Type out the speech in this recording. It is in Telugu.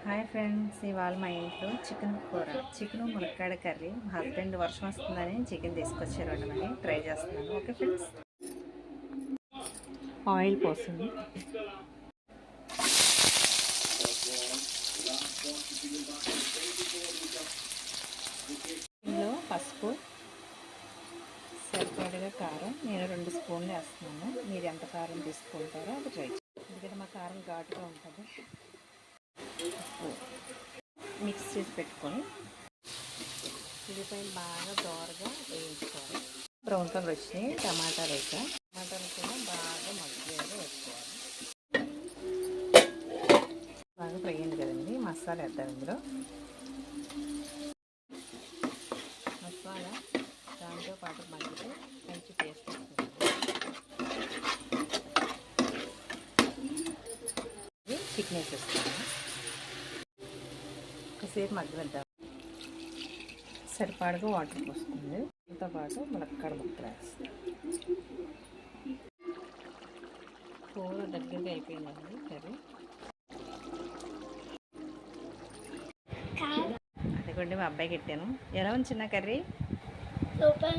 హాయ్ ఫ్రెండ్స్, ఇవాళ మా ఇంట్లో చికెన్ కూర, చికెన్ ములక్కాడ కర్రీ. మా హస్బెండ్ వర్షం వస్తుందని చికెన్ తీసుకొచ్చారు అన్నమాట. ట్రై చేస్తున్నాను. ఓకే ఫ్రెండ్స్, ఆయిల్ పోస్తుంది. ఇందులో పసుపు, సరిపడగా కారం. నేను 2 స్పూన్లు వేస్తున్నాను. మీరు ఎంత కారం తీసుకుంటారో అది ట్రై చేయండి. ఎందుకంటే మా కారం ఘాటుగా ఉంటుంది. మిక్స్ చేసి పెట్టుకొని ఉల్లిపాయలు బాగా దోరగా వేయించుకోవాలి. బ్రౌన్ కలర్ వచ్చినాయి. టమాటాలు వేసాం. టమాటాలు కూడా బాగా మగ్గిగా వేసుకోవాలి. బాగా ఫ్రై అయింది కదండి. మసాలా వేద్దాం. ఇందులో మసాలా దాంతో పాటు మగ్గితే మంచి టేస్ట్ వస్తుంది. చికెన్ వేసేస్తాను. ఒకసేపు మగ్గనిద్దాం. సరిపాడుగా వాటర్ పోస్తుంది. దాంతో పాటు ములక్కాడ ముక్కలు వేస్తాం. కూర దగ్గరగా అయిపోయిందండి కర్రీ. అదిగోండి మా అబ్బాయికి పెట్టాను. ఎలా ఉంది చిన్న కర్రీ? సూపర్.